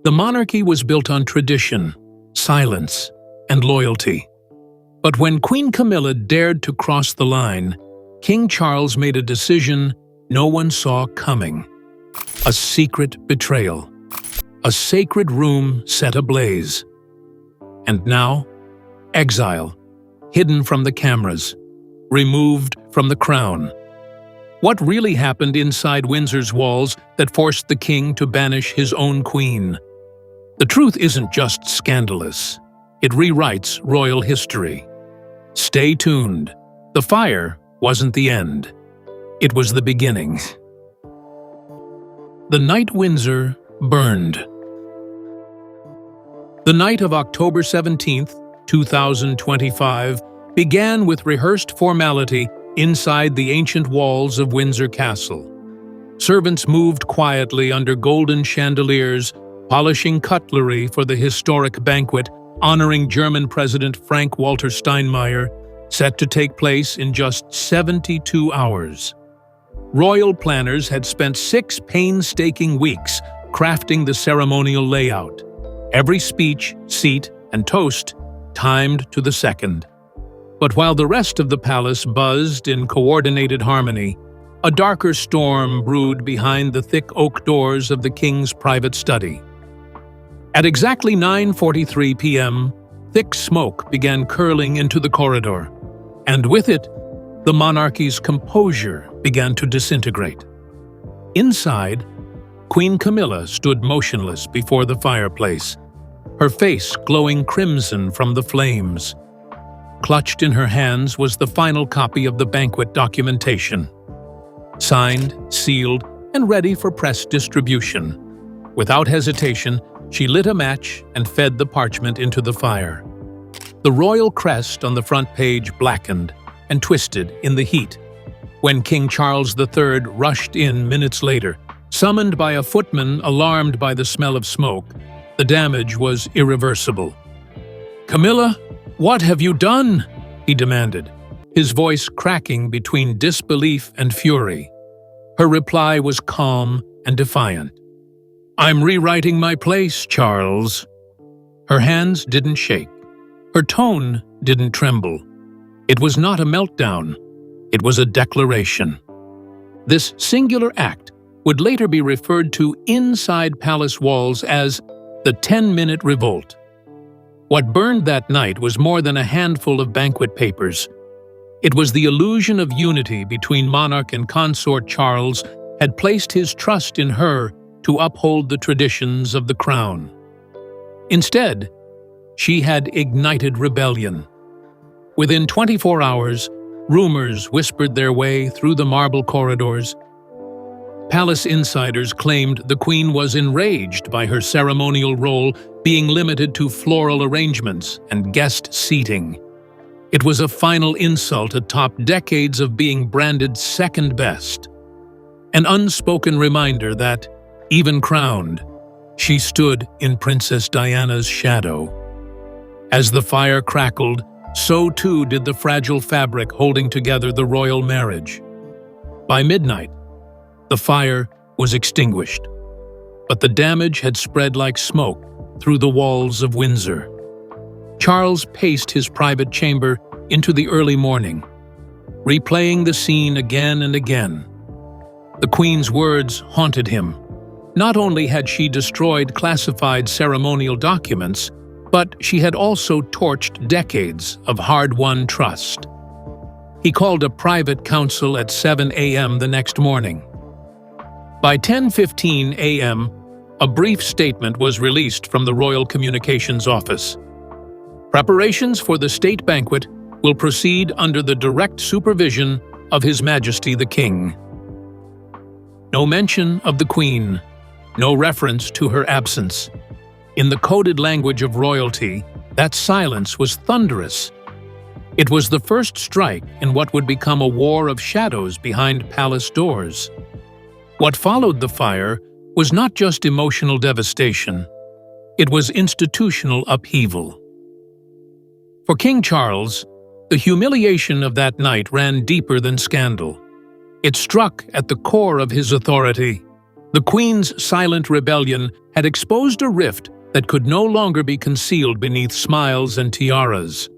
The monarchy was built on tradition, silence, and loyalty. But when Queen Camilla dared to cross the line, King Charles made a decision no one saw coming. A secret betrayal. A sacred room set ablaze. And now, exile, hidden from the cameras, removed from the crown. What really happened inside Windsor's walls that forced the king to banish his own queen? The truth isn't just scandalous. It rewrites royal history. Stay tuned. The fire wasn't the end. It was the beginning. The night Windsor burned. The night of October 17, 2025, began with rehearsed formality inside the ancient walls of Windsor Castle. Servants moved quietly under golden chandeliers, polishing cutlery for the historic banquet honoring German President Frank-Walter Steinmeier, set to take place in just 72 hours. Royal planners had spent 6 painstaking weeks crafting the ceremonial layout. Every speech, seat, and toast timed to the second. But while the rest of the palace buzzed in coordinated harmony, a darker storm brewed behind the thick oak doors of the king's private study. At exactly 9:43 p.m., thick smoke began curling into the corridor, and with it, the monarchy's composure began to disintegrate. Inside, Queen Camilla stood motionless before the fireplace, her face glowing crimson from the flames. Clutched in her hands was the final copy of the banquet documentation. Signed, sealed, and ready for press distribution. Without hesitation, she lit a match and fed the parchment into the fire. The royal crest on the front page blackened and twisted in the heat. When King Charles III rushed in minutes later, summoned by a footman alarmed by the smell of smoke, the damage was irreversible. "Camilla, what have you done?" he demanded, his voice cracking between disbelief and fury. Her reply was calm and defiant. "I'm rewriting my place, Charles." Her hands didn't shake. Her tone didn't tremble. It was not a meltdown. It was a declaration. This singular act would later be referred to inside palace walls as the 10-minute revolt. What burned that night was more than a handful of banquet papers. It was the illusion of unity between monarch and consort. Charles had placed his trust in her to uphold the traditions of the crown. Instead, she had ignited rebellion. Within 24 hours, rumors whispered their way through the marble corridors. Palace insiders claimed the queen was enraged by her ceremonial role being limited to floral arrangements and guest seating. It was a final insult atop decades of being branded second best. An unspoken reminder that, even crowned, she stood in Princess Diana's shadow. As the fire crackled, so too did the fragile fabric holding together the royal marriage. By midnight, the fire was extinguished, but the damage had spread like smoke through the walls of Windsor. Charles paced his private chamber into the early morning, replaying the scene again and again. The Queen's words haunted him. Not only had she destroyed classified ceremonial documents, but she had also torched decades of hard-won trust. He called a private council at 7 a.m. the next morning. By 10:15 a.m., a brief statement was released from the Royal Communications Office. Preparations for the state banquet will proceed under the direct supervision of His Majesty the King. No mention of the Queen, no reference to her absence. In the coded language of royalty, that silence was thunderous. It was the first strike in what would become a war of shadows behind palace doors. What followed the fire was not just emotional devastation, it was institutional upheaval. For King Charles, the humiliation of that night ran deeper than scandal. It struck at the core of his authority, The Queen's silent rebellion had exposed a rift that could no longer be concealed beneath smiles and tiaras.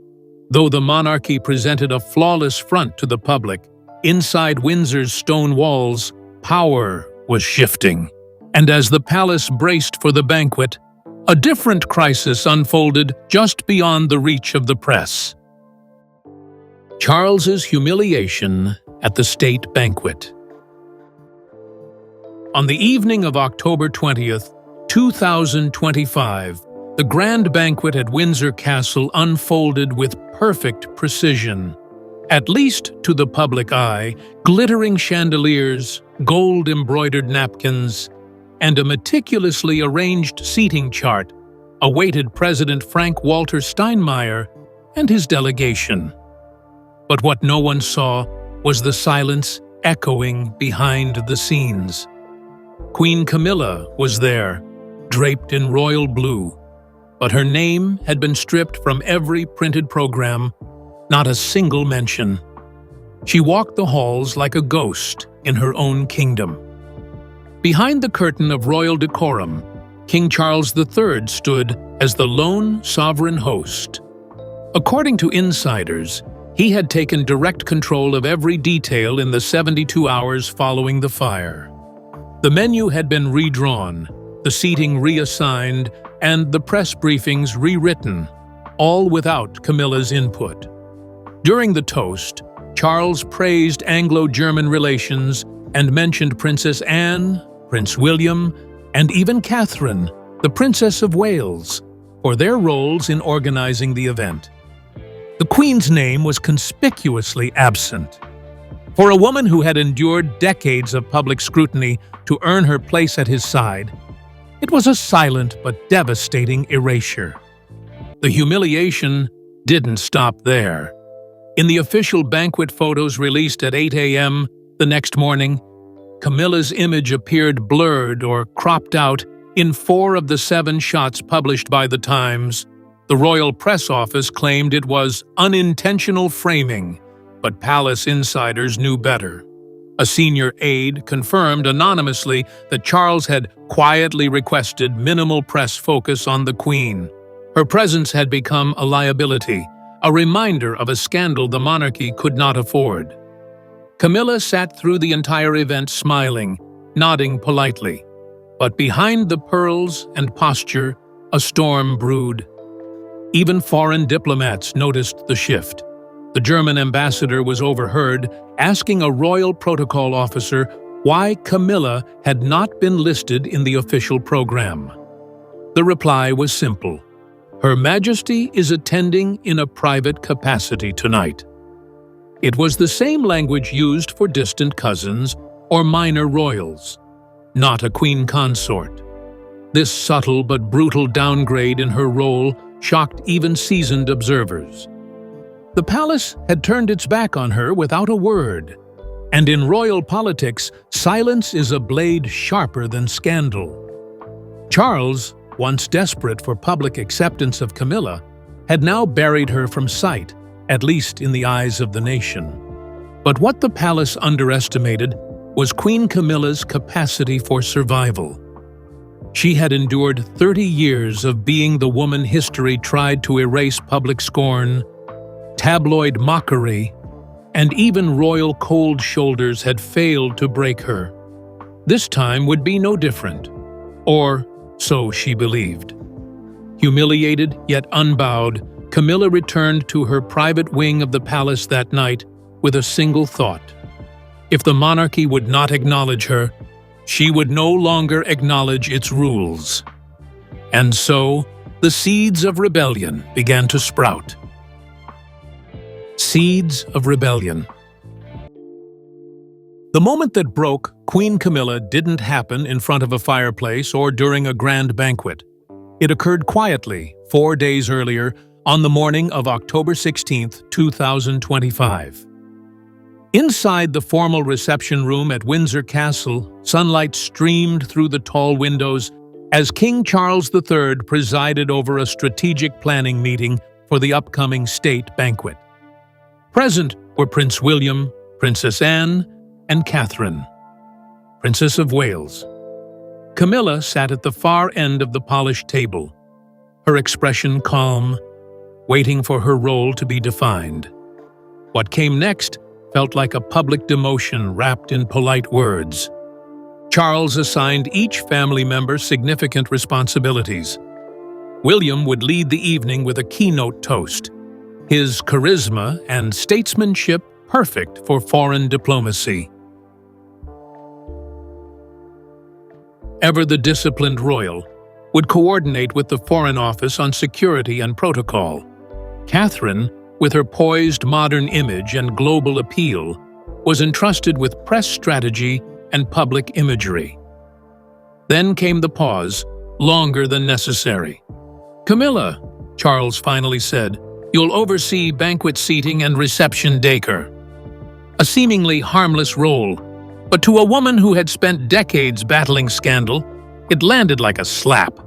Though the monarchy presented a flawless front to the public, inside Windsor's stone walls, power was shifting. And as the palace braced for the banquet, a different crisis unfolded just beyond the reach of the press. Charles's humiliation at the state banquet. On the evening of October 20th, 2025, the grand banquet at Windsor Castle unfolded with perfect precision. At least to the public eye, glittering chandeliers, gold-embroidered napkins, and a meticulously arranged seating chart awaited President Frank Walter Steinmeier and his delegation. But what no one saw was the silence echoing behind the scenes. Queen Camilla was there, draped in royal blue, but her name had been stripped from every printed program, not a single mention. She walked the halls like a ghost in her own kingdom. Behind the curtain of royal decorum, King Charles III stood as the lone sovereign host. According to insiders, he had taken direct control of every detail in the 72 hours following the fire. The menu had been redrawn, the seating reassigned, and the press briefings rewritten, all without Camilla's input. During the toast, Charles praised Anglo-German relations and mentioned Princess Anne, Prince William, and even Catherine, the Princess of Wales, for their roles in organizing the event. The Queen's name was conspicuously absent. For a woman who had endured decades of public scrutiny to earn her place at his side, it was a silent but devastating erasure. The humiliation didn't stop there. In the official banquet photos released at 8 a.m. the next morning, Camilla's image appeared blurred or cropped out in 4 of the 7 shots published by The Times. The royal press office claimed it was unintentional framing, but palace insiders knew better. A senior aide confirmed anonymously that Charles had quietly requested minimal press focus on the Queen. Her presence had become a liability, a reminder of a scandal the monarchy could not afford. Camilla sat through the entire event smiling, nodding politely. But behind the pearls and posture, a storm brewed. Even foreign diplomats noticed the shift. The German ambassador was overheard asking a royal protocol officer why Camilla had not been listed in the official program. The reply was simple: Her Majesty is attending in a private capacity tonight. It was the same language used for distant cousins or minor royals, not a queen consort. This subtle but brutal downgrade in her role shocked even seasoned observers. The palace had turned its back on her without a word, and in royal politics, silence is a blade sharper than scandal. Charles, once desperate for public acceptance of Camilla, had now buried her from sight, at least in the eyes of the nation. But what the palace underestimated was Queen Camilla's capacity for survival. She had endured 30 years of being the woman history tried to erase public scorn, tabloid mockery, and even royal cold shoulders had failed to break her. This time would be no different, or so she believed. Humiliated yet unbowed, Camilla returned to her private wing of the palace that night with a single thought. If the monarchy would not acknowledge her, she would no longer acknowledge its rules. And so, the seeds of rebellion began to sprout. Seeds of rebellion. The moment that broke Queen Camilla didn't happen in front of a fireplace or during a grand banquet. It occurred quietly 4 days earlier, on the morning of October 16, 2025. Inside the formal reception room at Windsor Castle, sunlight streamed through the tall windows as King Charles III presided over a strategic planning meeting for the upcoming state banquet. Present were Prince William, Princess Anne, and Catherine, Princess of Wales. Camilla sat at the far end of the polished table, her expression calm, waiting for her role to be defined. What came next felt like a public demotion wrapped in polite words. Charles assigned each family member significant responsibilities. William would lead the evening with a keynote toast, his charisma and statesmanship perfect for foreign diplomacy. Ever the disciplined royal, would coordinate with the Foreign Office on security and protocol. Catherine, with her poised modern image and global appeal, was entrusted with press strategy and public imagery. Then came the pause, longer than necessary. "Camilla," Charles finally said, "you'll oversee banquet seating and reception decor." A seemingly harmless role, but to a woman who had spent decades battling scandal, it landed like a slap.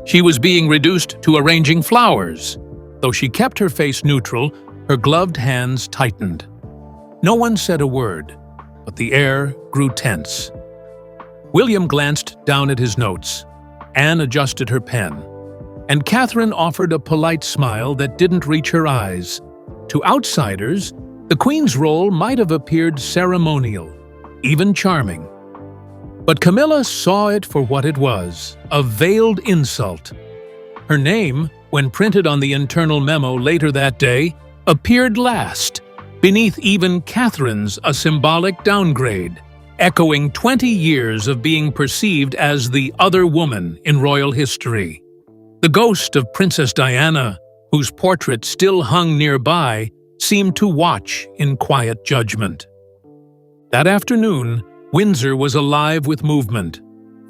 She was being reduced to arranging flowers. Though she kept her face neutral, her gloved hands tightened. No one said a word, but the air grew tense. William glanced down at his notes. Anne adjusted her pen, and Catherine offered a polite smile that didn't reach her eyes. To outsiders, the Queen's role might have appeared ceremonial, even charming. But Camilla saw it for what it was, a veiled insult. Her name, when printed on the internal memo later that day, appeared last, beneath even Catherine's a symbolic downgrade, echoing 20 years of being perceived as the other woman in royal history. The ghost of Princess Diana, whose portrait still hung nearby, seemed to watch in quiet judgment. That afternoon, Windsor was alive with movement.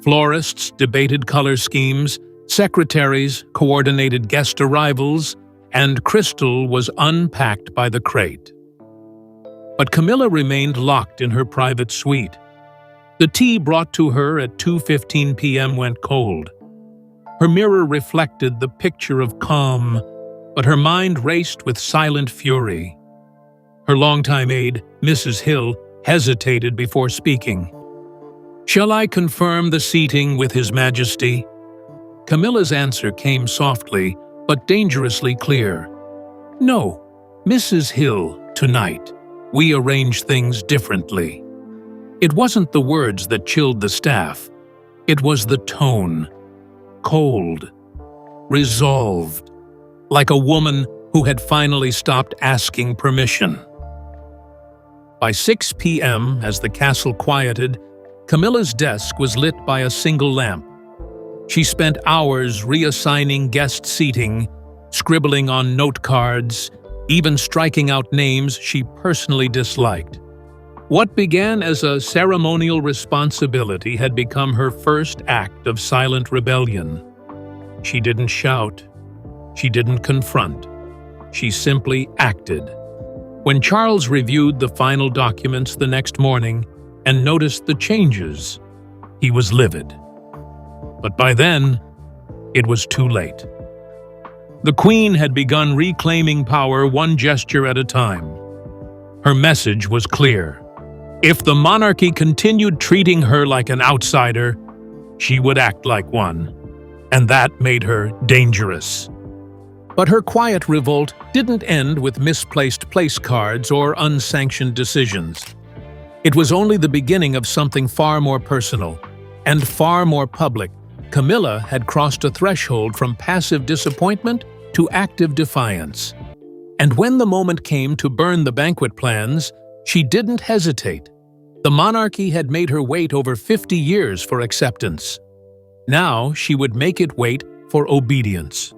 Florists debated color schemes, secretaries coordinated guest arrivals, and crystal was unpacked by the crate. But Camilla remained locked in her private suite. The tea brought to her at 2:15 p.m. went cold. Her mirror reflected the picture of calm, but her mind raced with silent fury. Her longtime aide, Mrs. Hill, hesitated before speaking. "Shall I confirm the seating with His Majesty?" Camilla's answer came softly, but dangerously clear. "No, Mrs. Hill, tonight. We arrange things differently." It wasn't the words that chilled the staff. It was the tone. Cold. Resolved. Like a woman who had finally stopped asking permission. By 6 p.m., as the castle quieted, Camilla's desk was lit by a single lamp. She spent hours reassigning guest seating, scribbling on note cards, even striking out names she personally disliked. What began as a ceremonial responsibility had become her first act of silent rebellion. She didn't shout. She didn't confront. She simply acted. When Charles reviewed the final documents the next morning and noticed the changes, he was livid. But by then, it was too late. The Queen had begun reclaiming power one gesture at a time. Her message was clear. If the monarchy continued treating her like an outsider, she would act like one, and that made her dangerous. But her quiet revolt didn't end with misplaced place cards or unsanctioned decisions. It was only the beginning of something far more personal and far more public. Camilla had crossed a threshold from passive disappointment to active defiance. And when the moment came to burn the banquet plans, she didn't hesitate. The monarchy had made her wait over 50 years for acceptance. Now she would make it wait for obedience.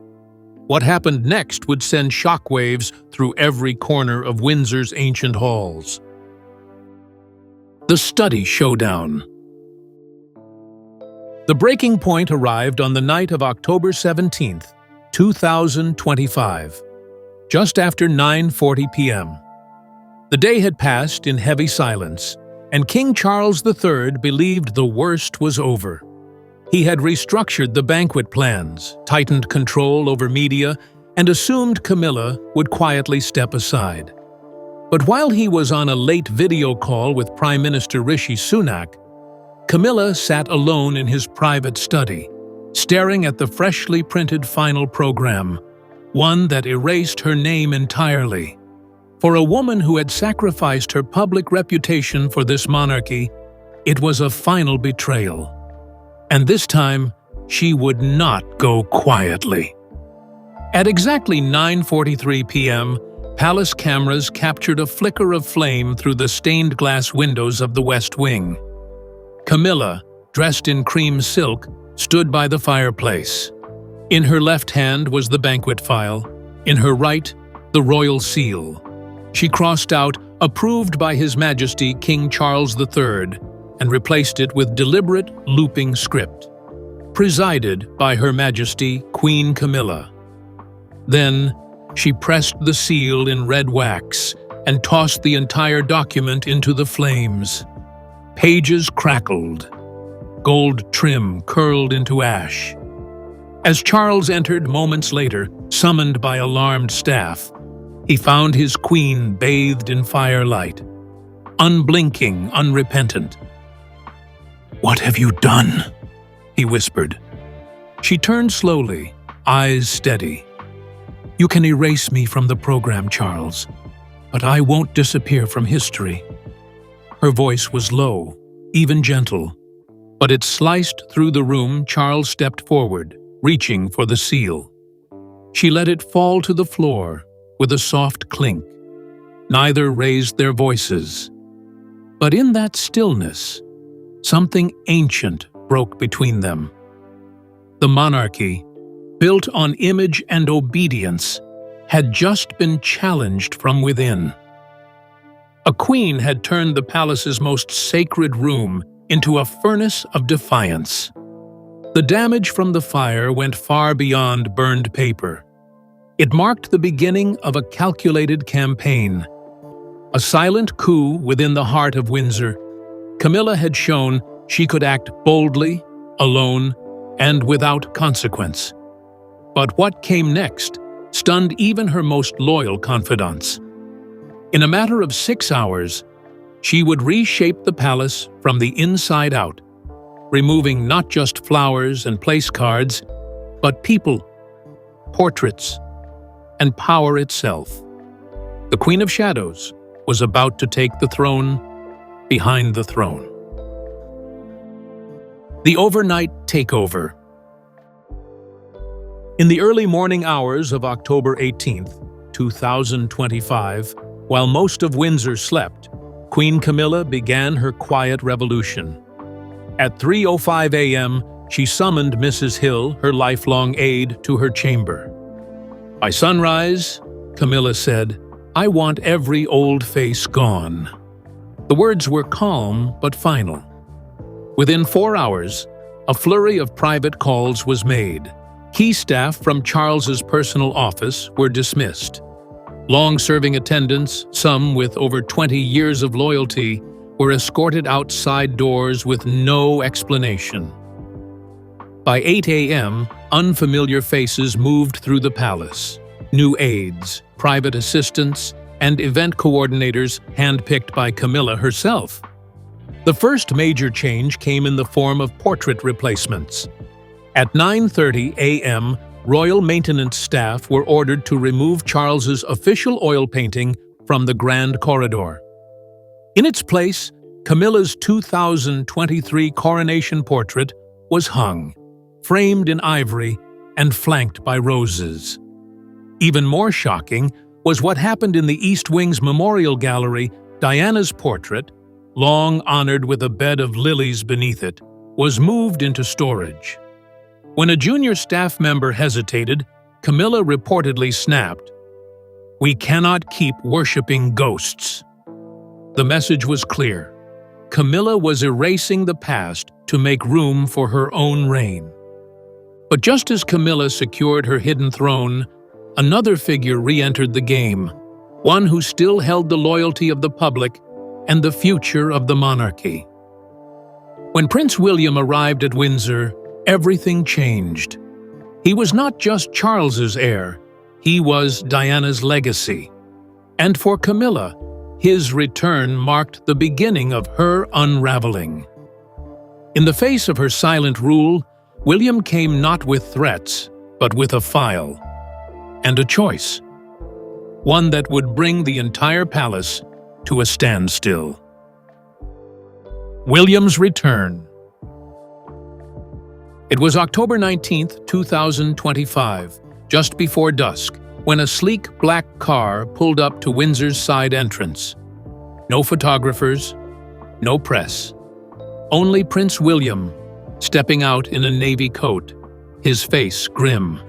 What happened next would send shockwaves through every corner of Windsor's ancient halls. The Study Showdown. The breaking point arrived on the night of October 17, 2025, just after 9:40 p.m. The day had passed in heavy silence, and King Charles III believed the worst was over. He had restructured the banquet plans, tightened control over media, and assumed Camilla would quietly step aside. But while he was on a late video call with Prime Minister Rishi Sunak, Camilla sat alone in his private study, staring at the freshly printed final program, one that erased her name entirely. For a woman who had sacrificed her public reputation for this monarchy, it was a final betrayal. And this time, she would not go quietly. At exactly 9:43 p.m., palace cameras captured a flicker of flame through the stained glass windows of the West Wing. Camilla, dressed in cream silk, stood by the fireplace. In her left hand was the banquet file, in her right, the royal seal. She crossed out "Approved by His Majesty King Charles III" and replaced it with deliberate, looping script. Presided by Her Majesty Queen Camilla. Then, she pressed the seal in red wax and tossed the entire document into the flames. Pages crackled. Gold trim curled into ash. As Charles entered moments later, summoned by alarmed staff, he found his queen bathed in firelight, unblinking, unrepentant. "What have you done?" he whispered. She turned slowly, eyes steady. "You can erase me from the program, Charles, but I won't disappear from history." Her voice was low, even gentle, but it sliced through the room. Charles stepped forward, reaching for the seal. She let it fall to the floor with a soft clink. Neither raised their voices. But in that stillness, something ancient broke between them. The monarchy, built on image and obedience, had just been challenged from within. A queen had turned the palace's most sacred room into a furnace of defiance. The damage from the fire went far beyond burned paper. It marked the beginning of a calculated campaign. A silent coup within the heart of Windsor. Camilla had shown she could act boldly, alone, and without consequence. But what came next stunned even her most loyal confidants. In a matter of 6 hours, she would reshape the palace from the inside out, removing not just flowers and place cards, but people, portraits, and power itself. The Queen of Shadows was about to take the throne behind the throne. The overnight takeover. In the early morning hours of October 18th, 2025, while most of Windsor slept, Queen Camilla began her quiet revolution. At 3:05 a.m., she summoned Mrs. Hill, her lifelong aide, to her chamber. By sunrise, Camilla said, "I want every old face gone." The words were calm but final. Within 4 hours, a flurry of private calls was made. Key staff from Charles's personal office were dismissed. Long-serving attendants, some with over 20 years of loyalty, were escorted outside doors with no explanation. By 8 a.m., unfamiliar faces moved through the palace. New aides, private assistants, and event coordinators handpicked by Camilla herself. The first major change came in the form of portrait replacements. At 9:30 a.m., royal maintenance staff were ordered to remove Charles's official oil painting from the Grand Corridor. In its place, Camilla's 2023 coronation portrait was hung, framed in ivory and flanked by roses. Even more shocking was what happened in the East Wing's Memorial Gallery. Diana's portrait, long honored with a bed of lilies beneath it, was moved into storage. When a junior staff member hesitated, Camilla reportedly snapped, "We cannot keep worshipping ghosts." The message was clear. Camilla was erasing the past to make room for her own reign. But just as Camilla secured her hidden throne, another figure re-entered the game, one who still held the loyalty of the public and the future of the monarchy. When Prince William arrived at Windsor, everything changed. He was not just Charles's heir, he was Diana's legacy. And for Camilla, his return marked the beginning of her unraveling. In the face of her silent rule, William came not with threats, but with a file and a choice, one that would bring the entire palace to a standstill. William's return. It was October 19, 2025, just before dusk, when a sleek black car pulled up to Windsor's side entrance. No photographers, no press. Only Prince William, stepping out in a navy coat, his face grim.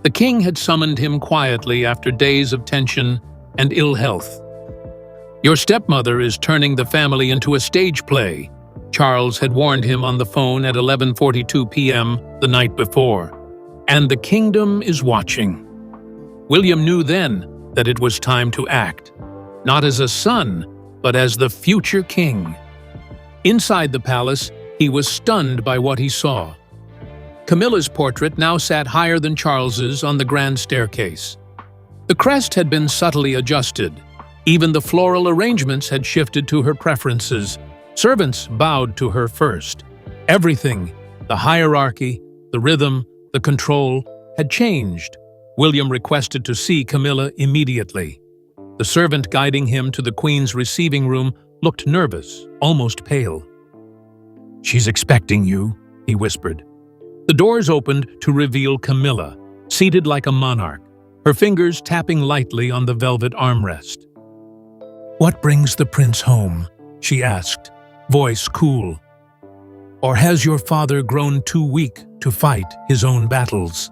The king had summoned him quietly after days of tension and ill health. "Your stepmother is turning the family into a stage play," Charles had warned him on the phone at 11:42 p.m. the night before. "And the kingdom is watching." William knew then that it was time to act, not as a son, but as the future king. Inside the palace, he was stunned by what he saw. Camilla's portrait now sat higher than Charles's on the grand staircase. The crest had been subtly adjusted. Even the floral arrangements had shifted to her preferences. Servants bowed to her first. Everything, the hierarchy, the rhythm, the control, had changed. William requested to see Camilla immediately. The servant guiding him to the Queen's receiving room looked nervous, almost pale. "She's expecting you," he whispered. The doors opened to reveal Camilla, seated like a monarch, her fingers tapping lightly on the velvet armrest. "What brings the prince home?" she asked, voice cool. "Or has your father grown too weak to fight his own battles?"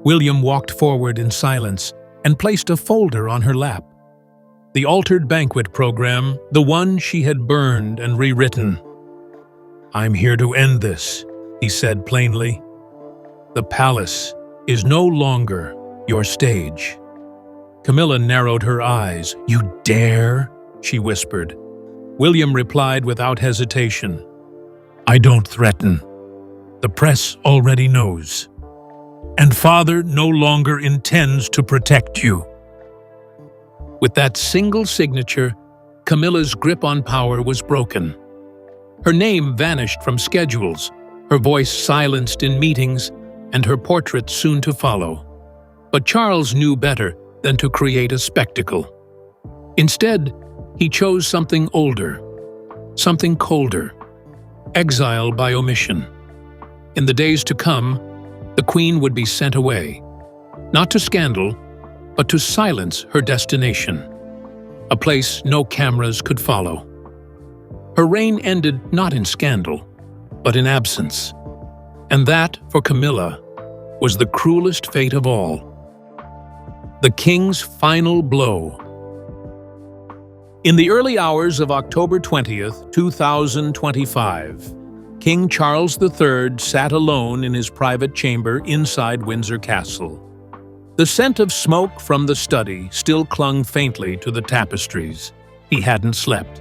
William walked forward in silence and placed a folder on her lap. The altered banquet program, the one she had burned and rewritten. "I'm here to end this," he said plainly. "The palace is no longer your stage." Camilla narrowed her eyes. "You dare?" she whispered. William replied without hesitation. "I don't threaten. The press already knows. And father no longer intends to protect you." With that single signature, Camilla's grip on power was broken. Her name vanished from schedules, her voice silenced in meetings, and her portrait soon to follow. But Charles knew better than to create a spectacle. Instead, he chose something older, something colder, exile by omission. In the days to come, the Queen would be sent away, not to scandal, but to silence her destination, a place no cameras could follow. Her reign ended not in scandal, but in absence. And that, for Camilla, was the cruelest fate of all. The king's final blow. In the early hours of October 20th, 2025, King Charles III sat alone in his private chamber inside Windsor Castle. The scent of smoke from the study still clung faintly to the tapestries. He hadn't slept.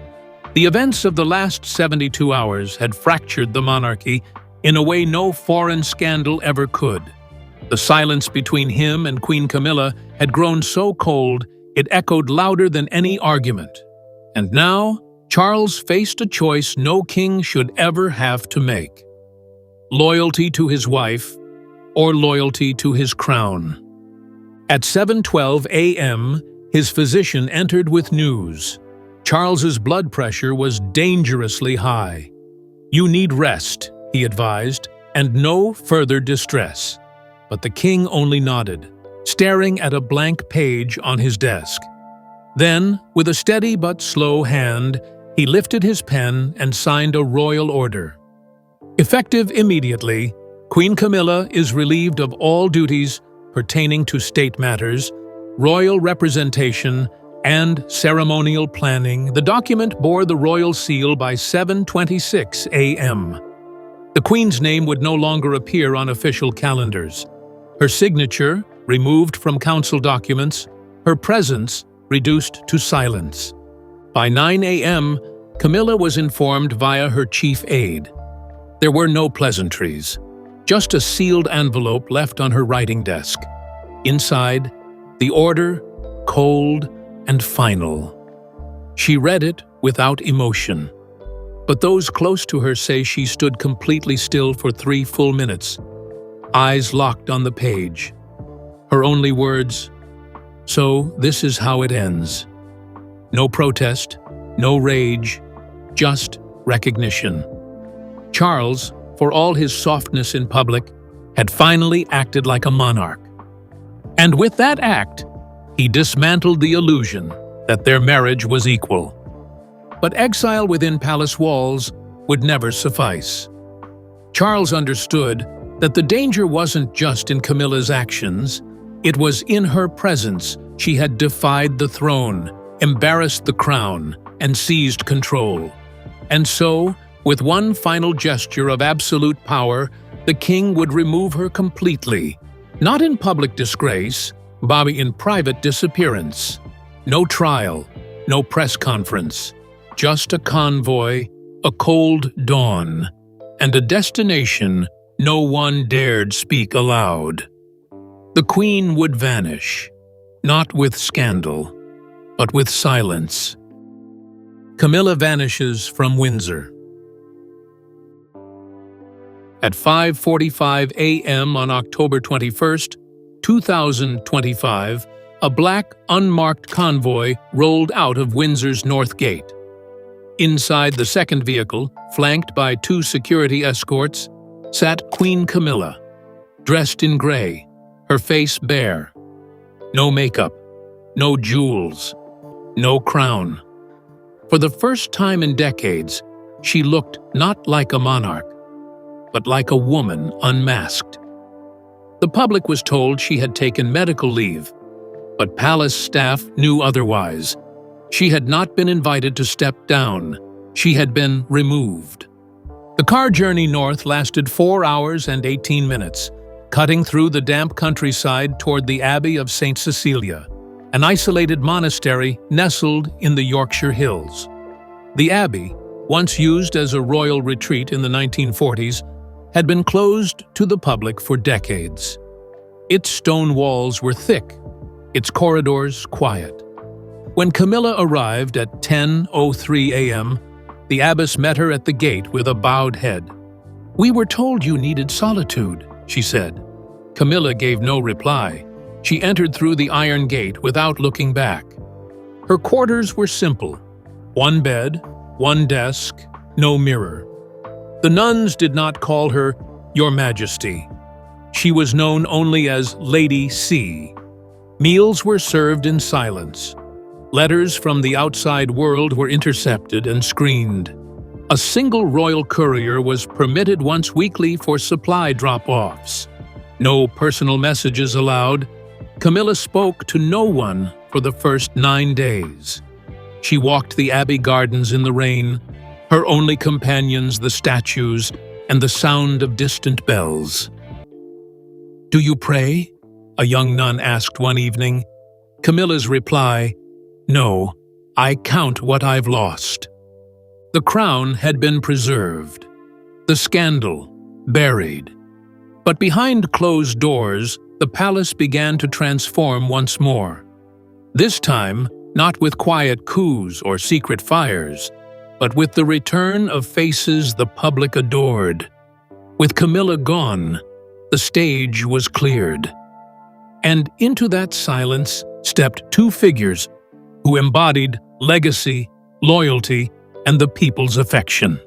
The events of the last 72 hours had fractured the monarchy in a way no foreign scandal ever could. The silence between him and Queen Camilla had grown so cold it echoed louder than any argument. And now, Charles faced a choice no king should ever have to make: loyalty to his wife or loyalty to his crown. At 7:12 a.m., his physician entered with news. Charles's blood pressure was dangerously high. "You need rest," he advised, "and no further distress." But the king only nodded, staring at a blank page on his desk. Then, with a steady but slow hand, he lifted his pen and signed a royal order. Effective immediately, Queen Camilla is relieved of all duties pertaining to state matters, royal representation, and ceremonial planning. The document bore the royal seal by 7:26 a.m. The Queen's name would no longer appear on official calendars. Her signature, removed from council documents, her presence reduced to silence. By 9 a.m., Camilla was informed via her chief aide. There were no pleasantries, just a sealed envelope left on her writing desk. Inside, the order, cold and final. She read it without emotion. But those close to her say she stood completely still for 3 full minutes, eyes locked on the page. Her only words, "So this is how it ends." No protest, no rage, just recognition. Charles, for all his softness in public, had finally acted like a monarch. And with that act, he dismantled the illusion that their marriage was equal. But exile within palace walls would never suffice. Charles understood that the danger wasn't just in Camilla's actions, it was in her presence. She had defied the throne, embarrassed the crown, and seized control. And so, with one final gesture of absolute power, the king would remove her completely, not in public disgrace, but in private disappearance. No trial, no press conference, just a convoy, a cold dawn, and a destination no one dared speak aloud. The queen would vanish, not with scandal, but with silence. Camilla vanishes from Windsor. At 5:45 a.m. on October 21st, 2025, a black, unmarked convoy rolled out of Windsor's North Gate. Inside the second vehicle, flanked by 2 security escorts, sat Queen Camilla, dressed in gray, her face bare. No makeup, no jewels, no crown. For the first time in decades, she looked not like a monarch, but like a woman unmasked. The public was told she had taken medical leave, but palace staff knew otherwise. She had not been invited to step down. She had been removed. The car journey north lasted 4 hours and 18 minutes, cutting through the damp countryside toward the Abbey of St. Cecilia, an isolated monastery nestled in the Yorkshire Hills. The abbey, once used as a royal retreat in the 1940s, had been closed to the public for decades. Its stone walls were thick, its corridors quiet. When Camilla arrived at 10:03 a.m., the abbess met her at the gate with a bowed head. "We were told you needed solitude," she said. Camilla gave no reply. She entered through the iron gate without looking back. Her quarters were simple: 1 bed, 1 desk, no mirror. The nuns did not call her Your Majesty. She was known only as Lady C. Meals were served in silence. Letters from the outside world were intercepted and screened. A single royal courier was permitted once weekly for supply drop-offs. No personal messages allowed. Camilla spoke to no one for the first 9 days. She walked the abbey gardens in the rain, her only companions the statues and the sound of distant bells. "Do you pray?" a young nun asked one evening. Camilla's reply, "No, I count what I've lost." The crown had been preserved, the scandal buried. But behind closed doors, the palace began to transform once more. This time, not with quiet coups or secret fires, but with the return of faces the public adored. With Camilla gone, the stage was cleared. And into that silence stepped 2 figures who embodied legacy, loyalty, and the people's affection.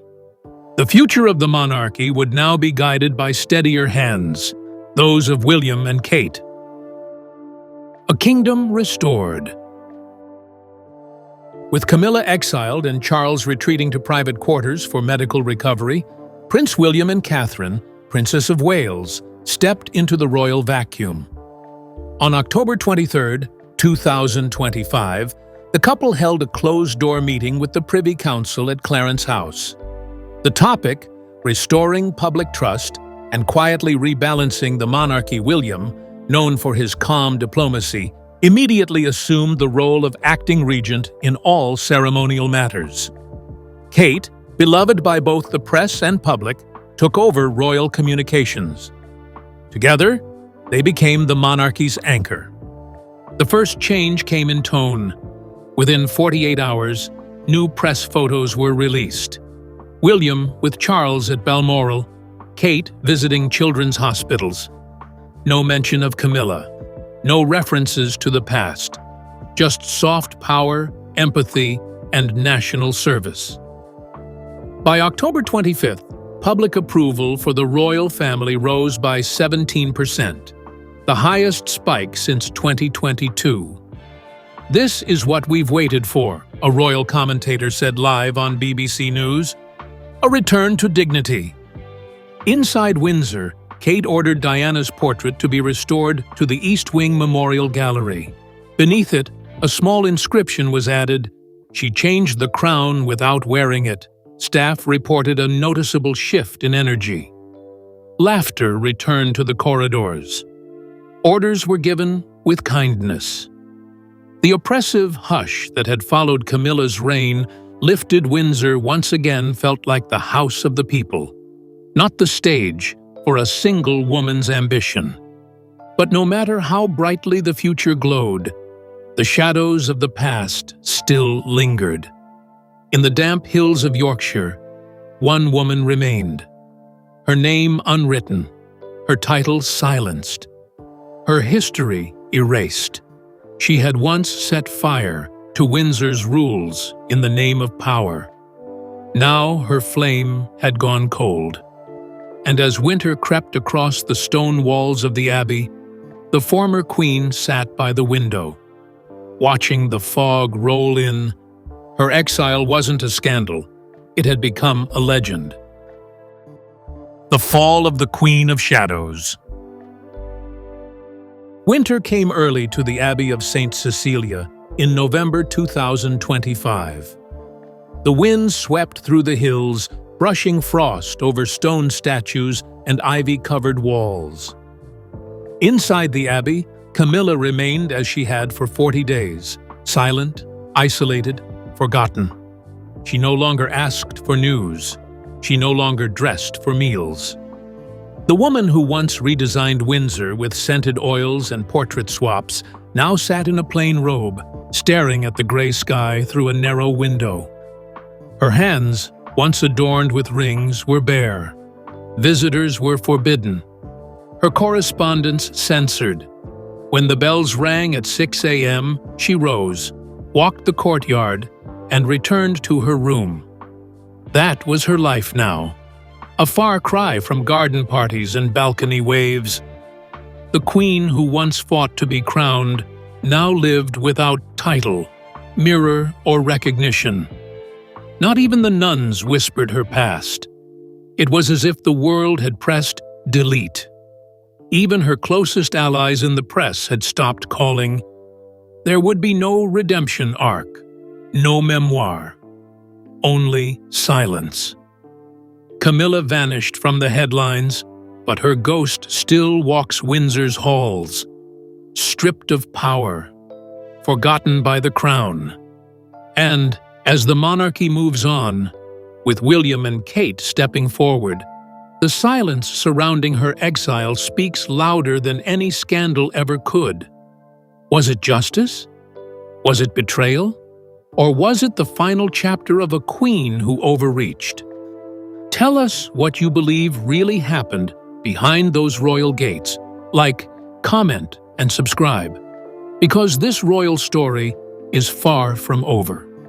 The future of the monarchy would now be guided by steadier hands, those of William and Kate. A kingdom restored. With Camilla exiled and Charles retreating to private quarters for medical recovery, Prince William and Catherine, Princess of Wales, stepped into the royal vacuum. On October 23, 2025, the couple held a closed-door meeting with the Privy Council at Clarence House. The topic, restoring public trust and quietly rebalancing the monarchy. William, known for his calm diplomacy, immediately assumed the role of acting regent in all ceremonial matters. Kate, beloved by both the press and public, took over royal communications. Together, they became the monarchy's anchor. The first change came in tone. Within 48 hours, new press photos were released. William with Charles at Balmoral, Kate visiting children's hospitals. No mention of Camilla, no references to the past, just soft power, empathy, and national service. By October 25th, public approval for the royal family rose by 17%, the highest spike since 2022. "This is what we've waited for," a royal commentator said live on BBC News. "A return to dignity." Inside Windsor, Kate ordered Diana's portrait to be restored to the East Wing Memorial Gallery. Beneath it, a small inscription was added, "She changed the crown without wearing it." Staff reported a noticeable shift in energy. Laughter returned to the corridors. Orders were given with kindness. The oppressive hush that had followed Camilla's reign lifted Windsor once again felt like the house of the people, not the stage for a single woman's ambition. But no matter how brightly the future glowed, the shadows of the past still lingered. In the damp hills of Yorkshire, one woman remained, her name unwritten, her title silenced, her history erased. She had once set fire to Windsor's rules in the name of power. Now her flame had gone cold, and as winter crept across the stone walls of the abbey, the former queen sat by the window, watching the fog roll in. Her exile wasn't a scandal, it had become a legend. The fall of the Queen of Shadows. Winter came early to the Abbey of St. Cecilia in November 2025. The wind swept through the hills, brushing frost over stone statues and ivy-covered walls. Inside the abbey, Camilla remained as she had for 40 days, silent, isolated, forgotten. She no longer asked for news. She no longer dressed for meals. The woman who once redesigned Windsor with scented oils and portrait swaps now sat in a plain robe, staring at the gray sky through a narrow window. Her hands, once adorned with rings, were bare. Visitors were forbidden. Her correspondence censored. When the bells rang at 6 a.m., she rose, walked the courtyard, and returned to her room. That was her life now, a far cry from garden parties and balcony waves. The queen who once fought to be crowned now lived without title, mirror, or recognition. Not even the nuns whispered her past. It was as if the world had pressed delete. Even her closest allies in the press had stopped calling. There would be no redemption arc, no memoir, only silence. Camilla vanished from the headlines, but her ghost still walks Windsor's halls, stripped of power, forgotten by the crown. And, as the monarchy moves on, with William and Kate stepping forward, the silence surrounding her exile speaks louder than any scandal ever could. Was it justice? Was it betrayal? Or was it the final chapter of a queen who overreached? Tell us what you believe really happened behind those royal gates. Like, comment, and subscribe, because this royal story is far from over.